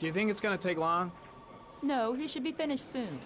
Do you think it's gonna take long? No, he should be finished soon.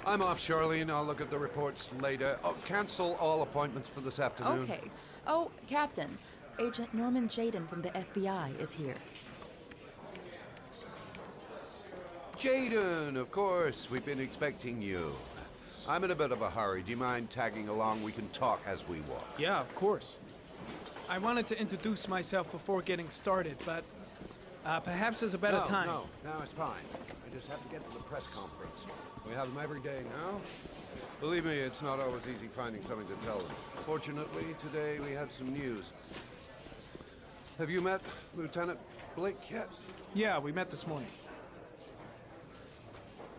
I'm off, Charlene. I'll look at the reports later. Oh, cancel all appointments for this afternoon. Okay. Oh, Captain. Agent Norman Jayden from the FBI is here. Jayden, of course. We've been expecting you. I'm in a bit of a hurry. Do you mind tagging along? We can talk as we walk. Yeah, of course. I wanted to introduce myself before getting started, but perhaps there's a better time. No, it's fine. I just have to get to the press conference. We have them every day now. Believe me, it's not always easy finding something to tell them. Fortunately, today we have some news. Have you met Lieutenant Blake yet? Yeah, we met this morning.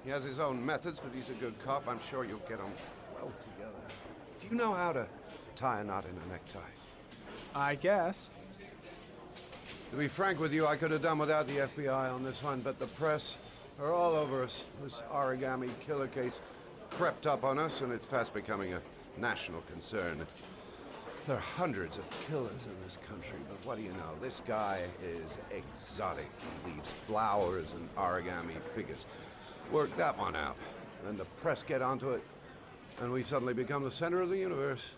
He has his own methods, but he's a good cop. I'm sure you'll get on well together. Do you know how to tie a knot in a necktie? I guess. To be frank with you, I could have done without the FBI on this one, but the press are all over us. This origami killer case crept up on us, and it's fast becoming a national concern. There are hundreds of killers in this country, but what do you know? This guy is exotic. He leaves flowers and origami figures. Work that one out. Then the press get onto it, and we suddenly become the center of the universe.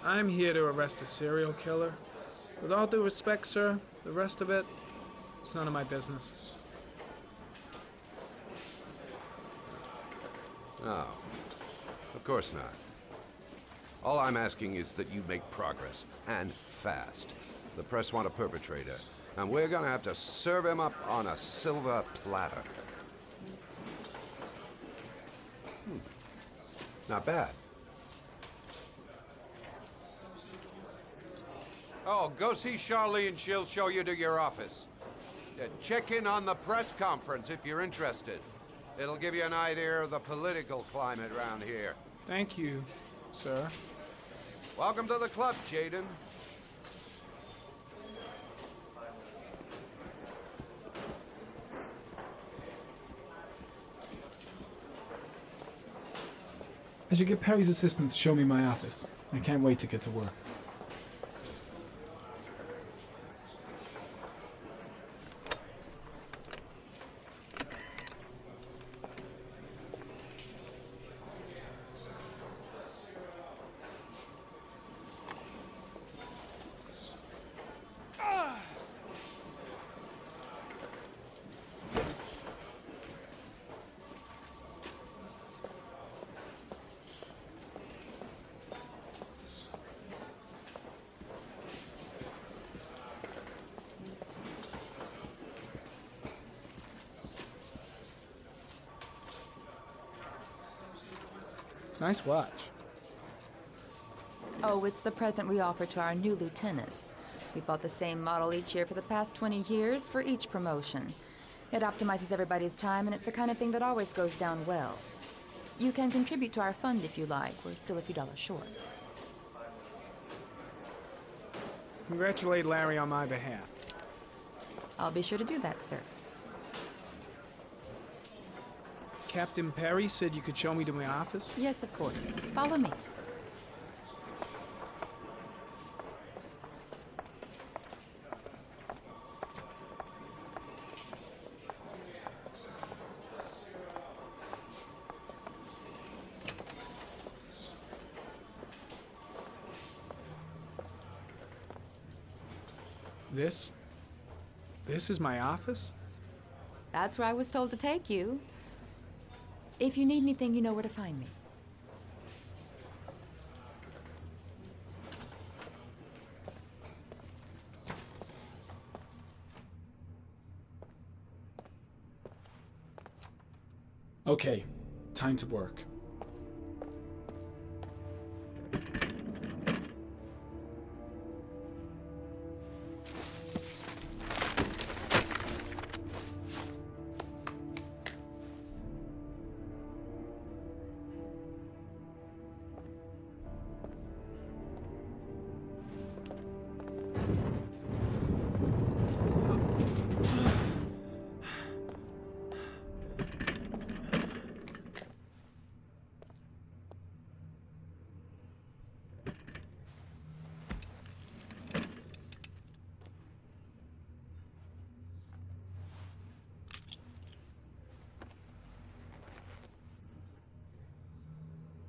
I'm here to arrest a serial killer. With all due respect, sir, the rest of it, it's none of my business. No, of course not. All I'm asking is that you make progress, and fast. The press want a perpetrator, and we're gonna have to serve him up on a silver platter. Not bad. Oh, go see Charlene. She'll show you to your office. Check in on the press conference if you're interested. It'll give you an idea of the political climate around here. Thank you, sir. Welcome to the club, Jayden. I should get Perry's assistant to show me my office. I can't wait to get to work. Nice watch. Oh, it's the present we offer to our new lieutenants. We bought the same model each year for the past 20 years for each promotion. It optimizes everybody's time, and it's the kind of thing that always goes down well. You can contribute to our fund if you like. We're still a few dollars short. Congratulate Larry on my behalf. I'll be sure to do that, sir. Captain Perry said you could show me to my office? Yes, of course. Follow me. This is my office? That's where I was told to take you. If you need anything, you know where to find me. Okay, time to work.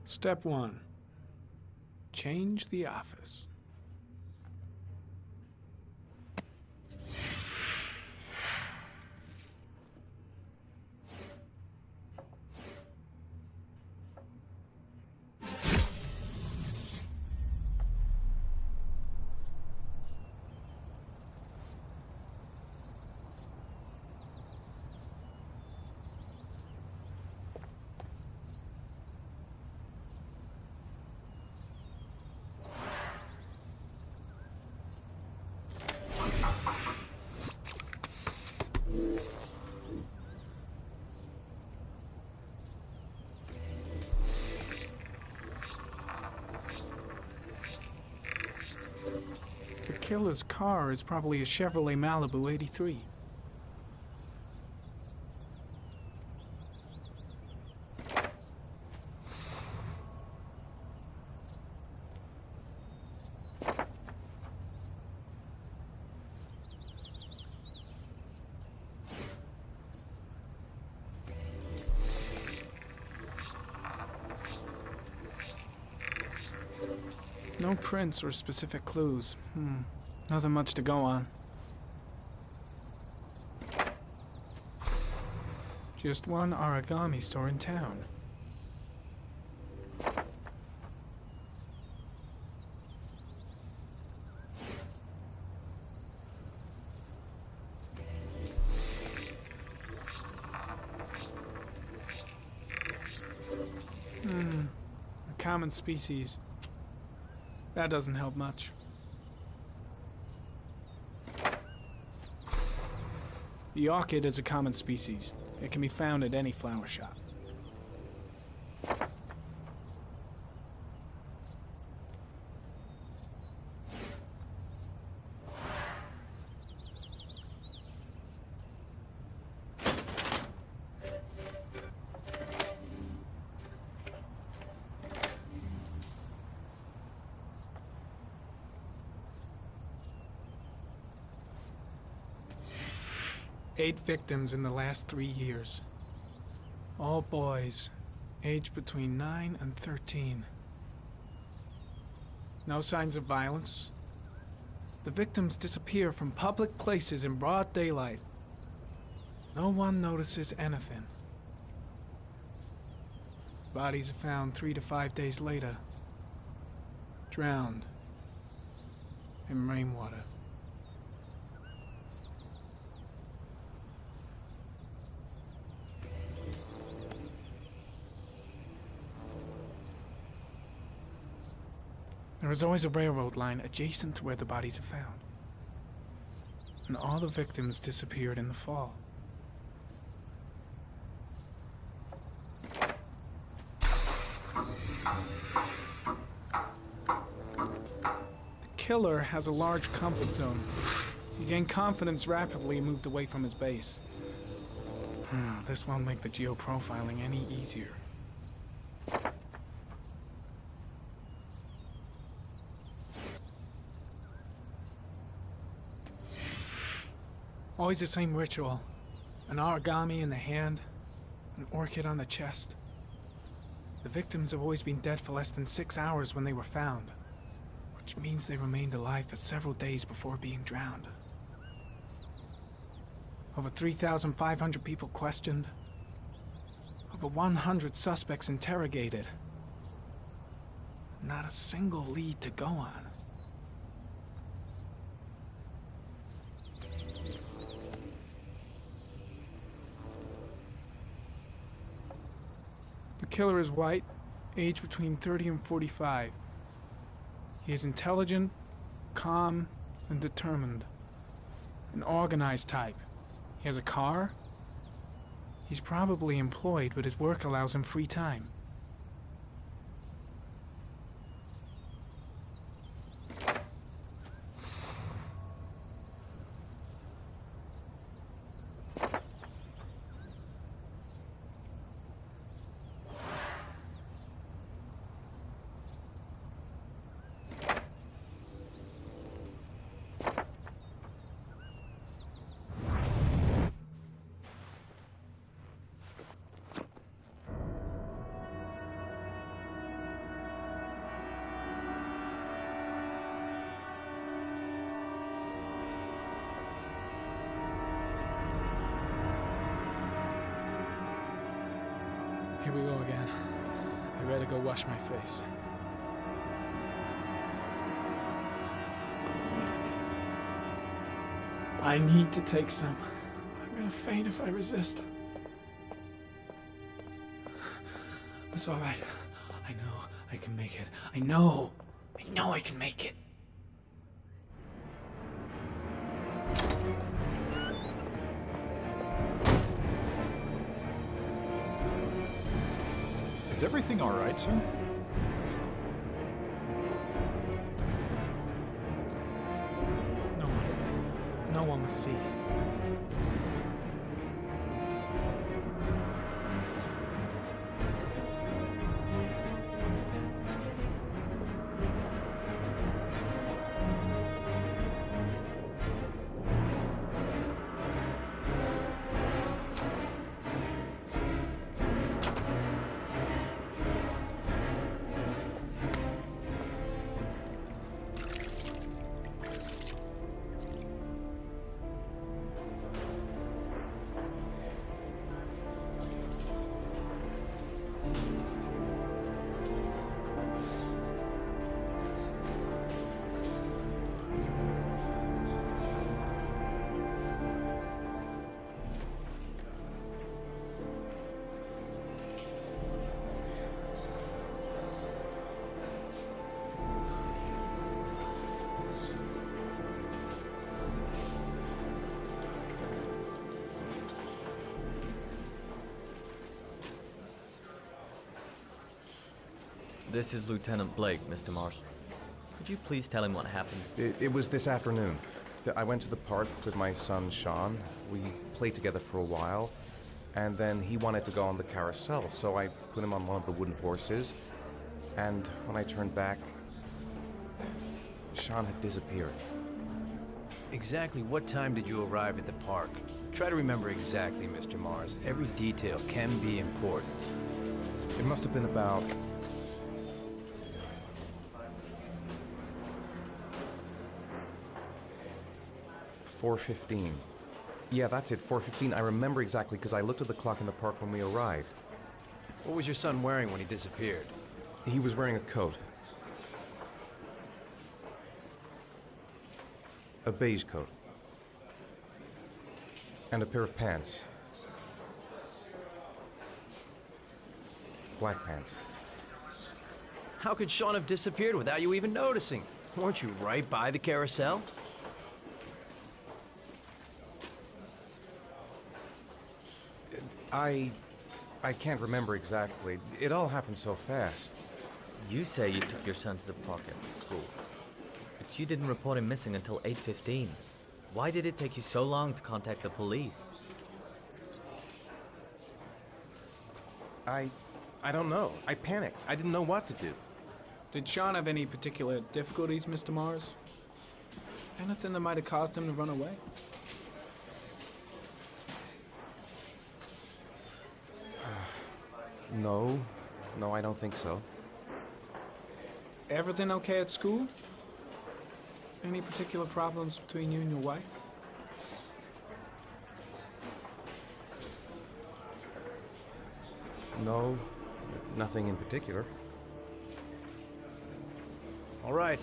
Step 1. Change the office. The killer's car is probably a Chevrolet Malibu 83. No prints or specific clues. Nothing much to go on. Just one origami store in town. A common species. That doesn't help much. The orchid is a common species. It can be found at any flower shop. Eight victims in the last 3 years. All boys, aged between 9 and 13. No signs of violence. The victims disappear from public places in broad daylight. No one notices anything. Bodies are found 3 to 5 days later, drowned in rainwater. There is always a railroad line adjacent to where the bodies are found. And all the victims disappeared in the fall. The killer has a large comfort zone. He gained confidence rapidly and moved away from his base. This won't make the geoprofiling any easier. Always the same ritual. An origami in the hand, an orchid on the chest. The victims have always been dead for less than 6 hours when they were found, which means they remained alive for several days before being drowned. Over 3,500 people questioned. Over 100 suspects interrogated. Not a single lead to go on. The killer is white, aged between 30 and 45. He is intelligent, calm, and determined. An organized type. He has a car. He's probably employed, but his work allows him free time. Here we go again. I better go wash my face. I need to take some. I'm gonna faint if I resist. It's all right. I know I can make it. I know I can make it. Is everything all right, sir? No one will see. This is Lieutenant Blake, Mr. Marshall. Could you please tell him what happened? It was this afternoon. I went to the park with my son, Sean. We played together for a while, and then he wanted to go on the carousel, so I put him on one of the wooden horses, and when I turned back, Sean had disappeared. Exactly what time did you arrive at the park? Try to remember exactly, Mr. Mars. Every detail can be important. It must have been about 4:15. Yeah, that's it, 4:15. I remember exactly because I looked at the clock in the park when we arrived. What was your son wearing when he disappeared? He was wearing a coat. A beige coat. And a pair of pants. Black pants. How could Sean have disappeared without you even noticing? Weren't you right by the carousel? I can't remember exactly. It all happened so fast. You say you took your son to the park after school, but you didn't report him missing until 8:15. Why did it take you so long to contact the police? I don't know. I panicked. I didn't know what to do. Did Sean have any particular difficulties, Mr. Mars? Anything that might have caused him to run away? No. No, I don't think so. Everything okay at school? Any particular problems between you and your wife? No, nothing in particular. All right.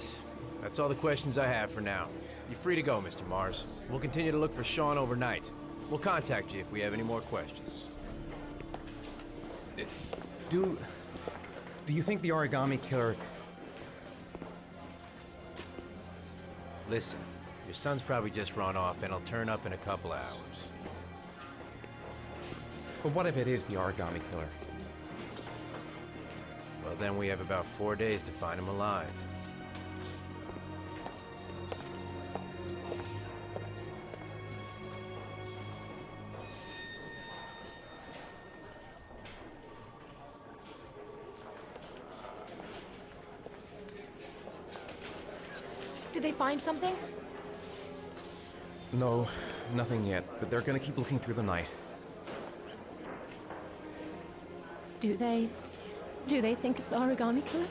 That's all the questions I have for now. You're free to go, Mr. Mars. We'll continue to look for Sean overnight. We'll contact you if we have any more questions. Do you think the origami killer... Listen, your son's probably just run off and he'll turn up in a couple hours. But what if it is the origami killer? Well, then we have about 4 days to find him alive. Did they find something? No, nothing yet, but they're gonna keep looking through the night. Do they think it's the origami killer?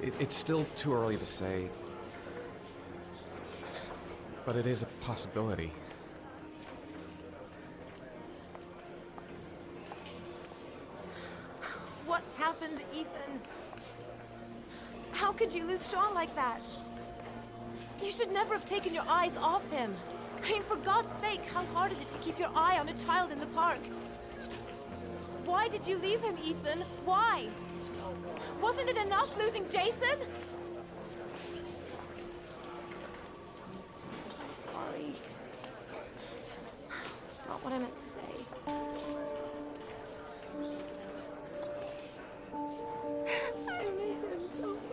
It's still too early to say. But it is a possibility. What happened, Ethan? How could you lose Sean like that? You should never have taken your eyes off him. I mean, for God's sake, how hard is it to keep your eye on a child in the park? Why did you leave him, Ethan? Why? Wasn't it enough losing Jason? I'm sorry. It's not what I meant to say. I miss him so much.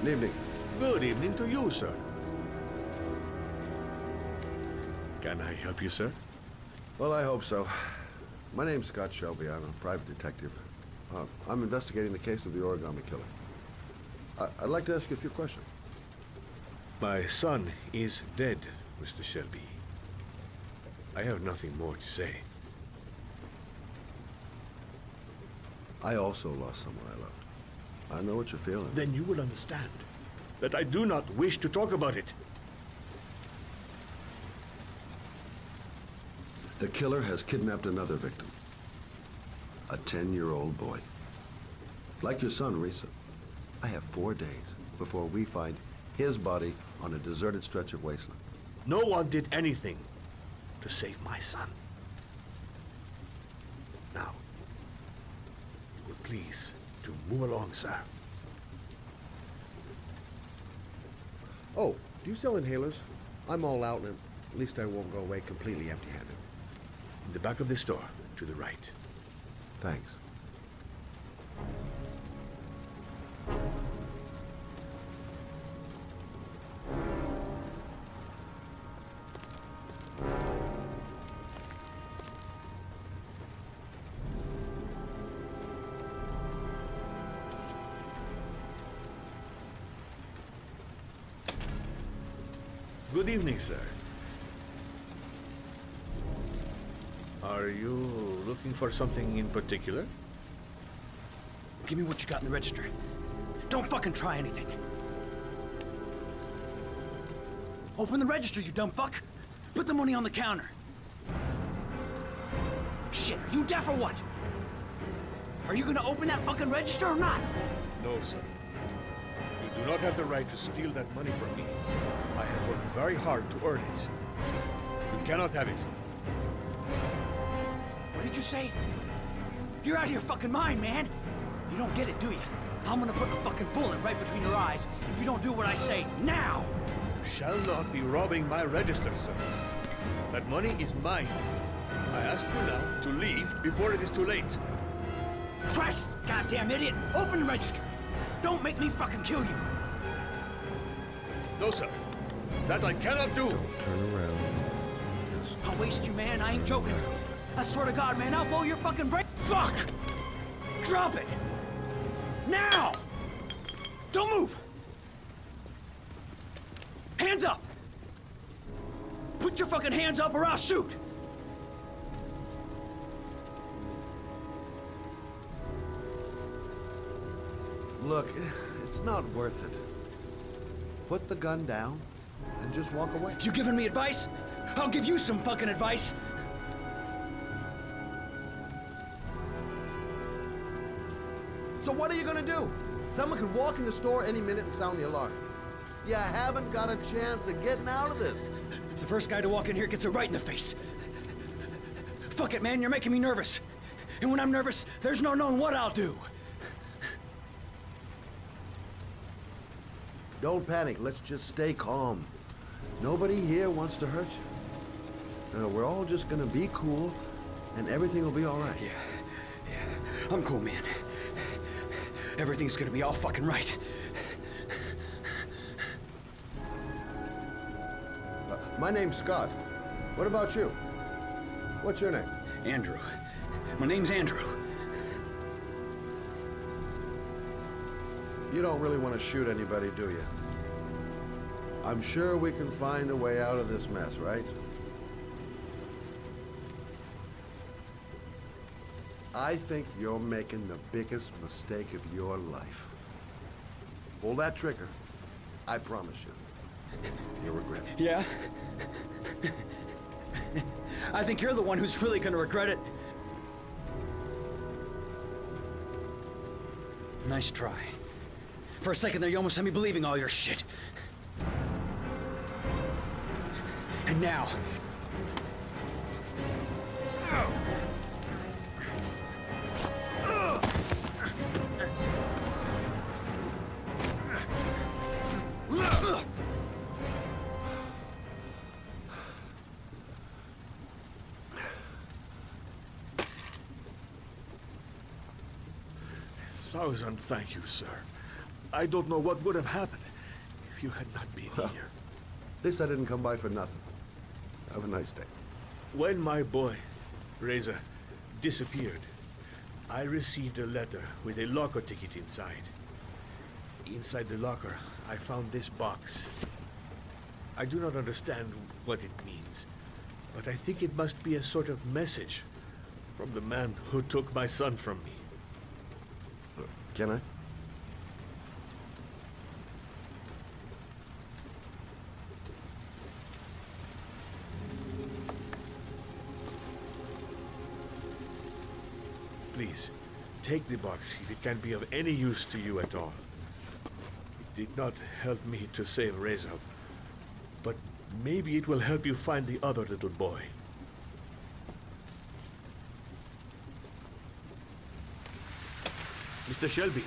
Good evening. Good evening to you, sir. Can I help you, sir? Well, I hope so. My name's Scott Shelby. I'm a private detective. I'm investigating the case of the origami killer. I'd like to ask you a few questions. My son is dead, Mr. Shelby. I have nothing more to say. I also lost someone I loved. I know what you're feeling. Then you will understand that I do not wish to talk about it. The killer has kidnapped another victim. A 10-year-old boy. Like your son, Risa. I have 4 days before we find his body on a deserted stretch of wasteland. No one did anything to save my son. Now, you will please to move along, sir. Oh, do you sell inhalers? I'm all out, and at least I won't go away completely empty-handed. In the back of the store, to the right. Thanks. Good evening, sir. Are you looking for something in particular? Give me what you got in the register. Don't fucking try anything. Open the register, you dumb fuck. Put the money on the counter. Shit, are you deaf or what? Are you gonna open that fucking register or not? No, sir. You do not have the right to steal that money from me. I have worked very hard to earn it. You cannot have it. What did you say? You're out of your fucking mind, man. You don't get it, do you? I'm gonna put a fucking bullet right between your eyes if you don't do what I say now. You shall not be robbing my register, sir. That money is mine. I ask you now to leave before it is too late. Christ, goddamn idiot! Open the register! Don't make me fucking kill you! No, sir. That I cannot do. Don't turn around. Just I'll waste you, man. I ain't joking. I swear to God, man, I'll blow your fucking brain. Fuck! Drop it! Now! Don't move! Hands up! Put your fucking hands up or I'll shoot! Look, it's not worth it. Put the gun down and just walk away. You giving me advice? I'll give you some fucking advice. So what are you gonna do? Someone could walk in the store any minute and sound the alarm. You haven't got a chance of getting out of this. The first guy to walk in here gets it right in the face. Fuck it, man, you're making me nervous. And when I'm nervous, there's no knowing what I'll do. Don't panic, let's just stay calm. Nobody here wants to hurt you. We're all just gonna be cool, and everything will be all right. Yeah, I'm cool, man. Everything's gonna be all fucking right. My name's Scott. What about you? What's your name? Andrew. My name's Andrew. You don't really want to shoot anybody, do you? I'm sure we can find a way out of this mess, right? I think you're making the biggest mistake of your life. Pull that trigger. I promise you. You'll regret it. Yeah? I think you're the one who's really gonna regret it. Nice try. For a second there, you almost had me believing all your shit. And now... Thousand thank you, sir. I don't know what would have happened if you had not been here. At least I didn't come by for nothing. Have a nice day. When my boy, Reza, disappeared, I received a letter with a locker ticket inside. Inside the locker, I found this box. I do not understand what it means, but I think it must be a sort of message from the man who took my son from me. Can I? Please, take the box if it can be of any use to you at all. It did not help me to save Reza, but maybe it will help you find the other little boy. Mr. Shelby,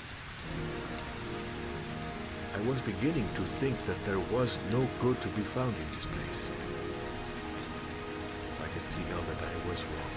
I was beginning to think that there was no good to be found in this place. I can see now that I was wrong.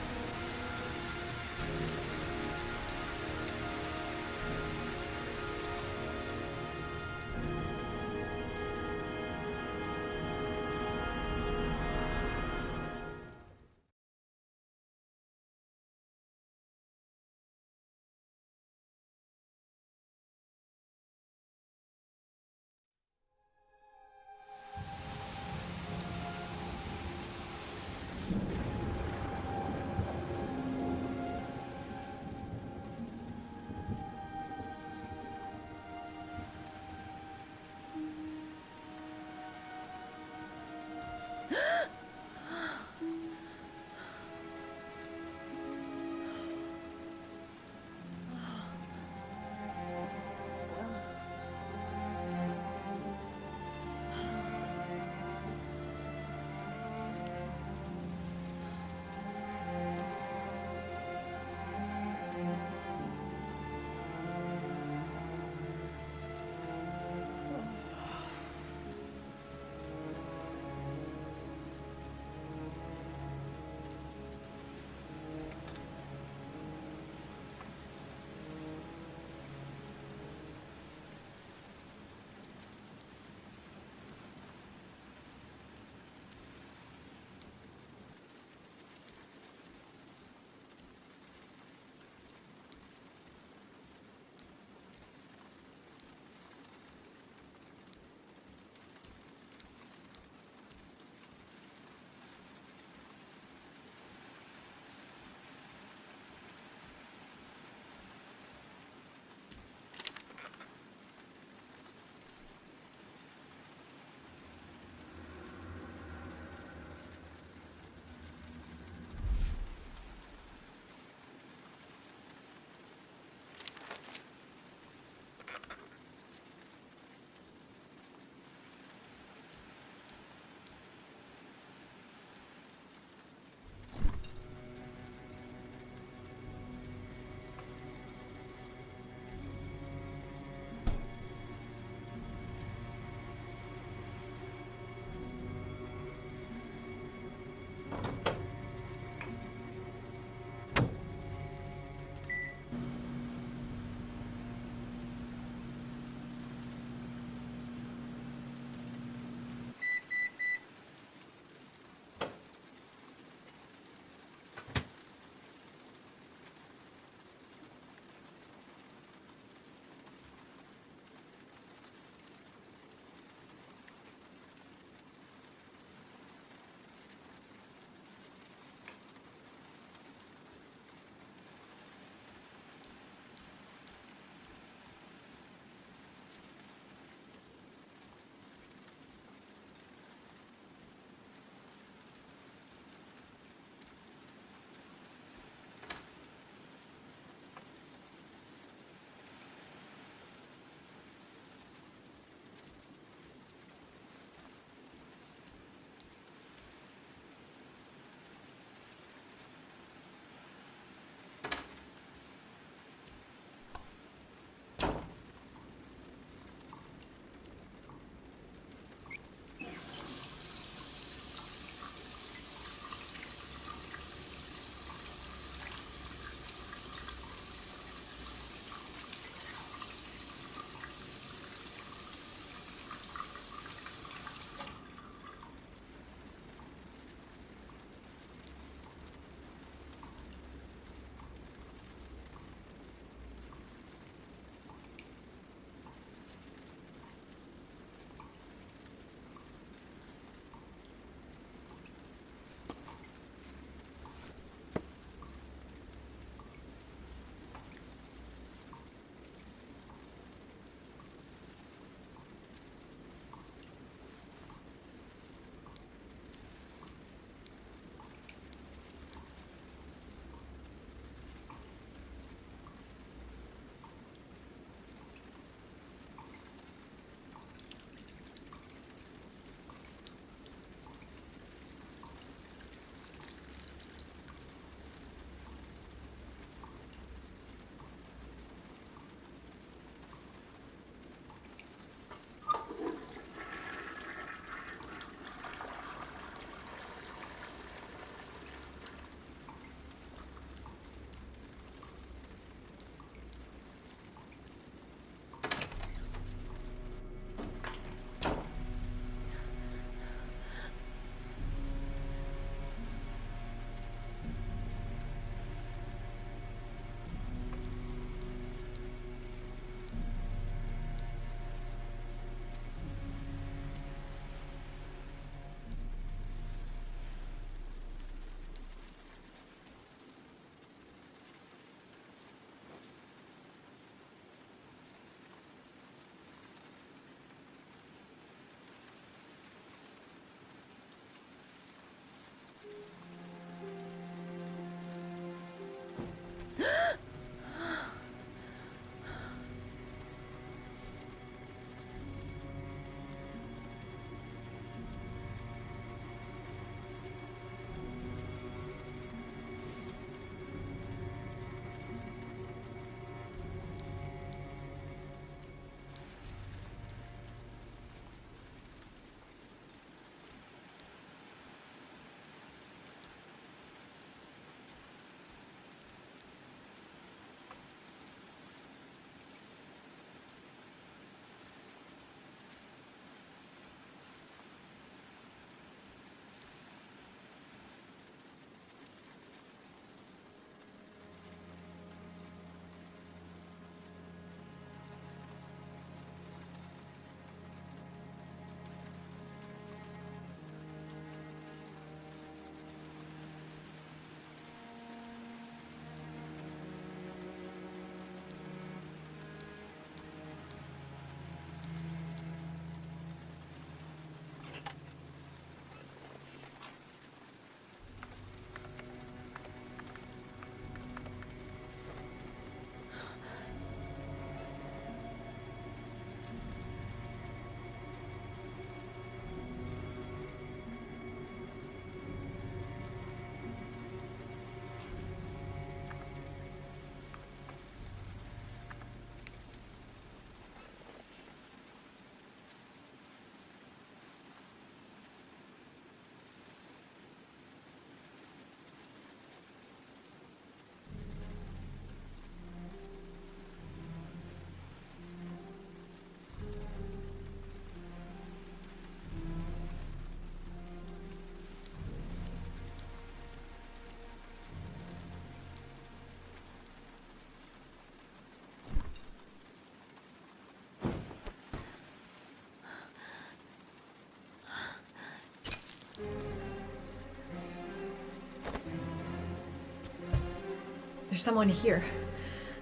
There's someone here.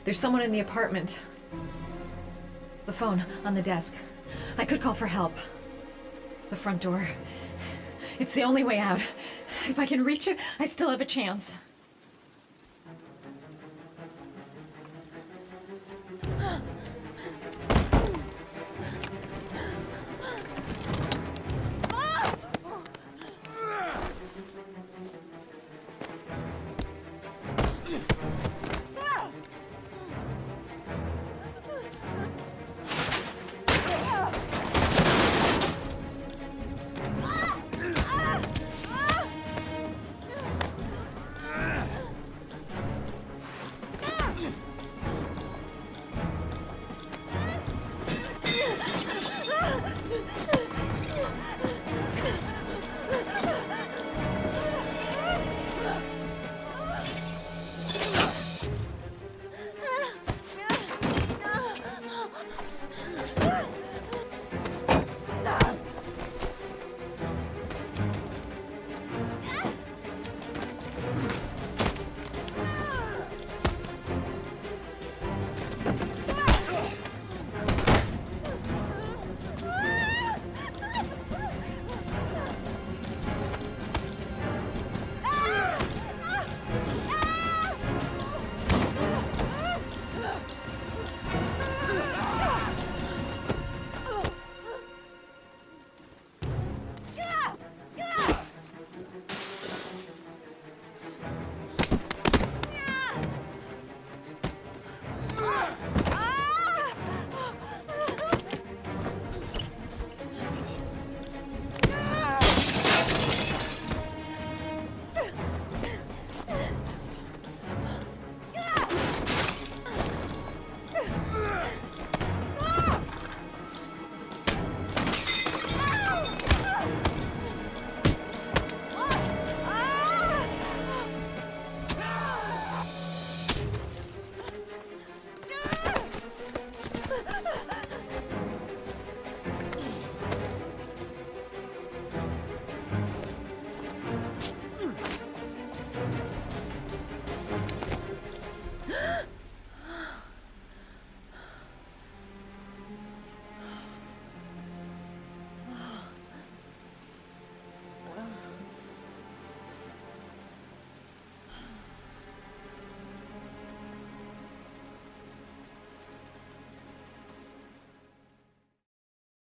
There's someone in the apartment. The phone on the desk. I could call for help. The front door. It's the only way out. If I can reach it, I still have a chance.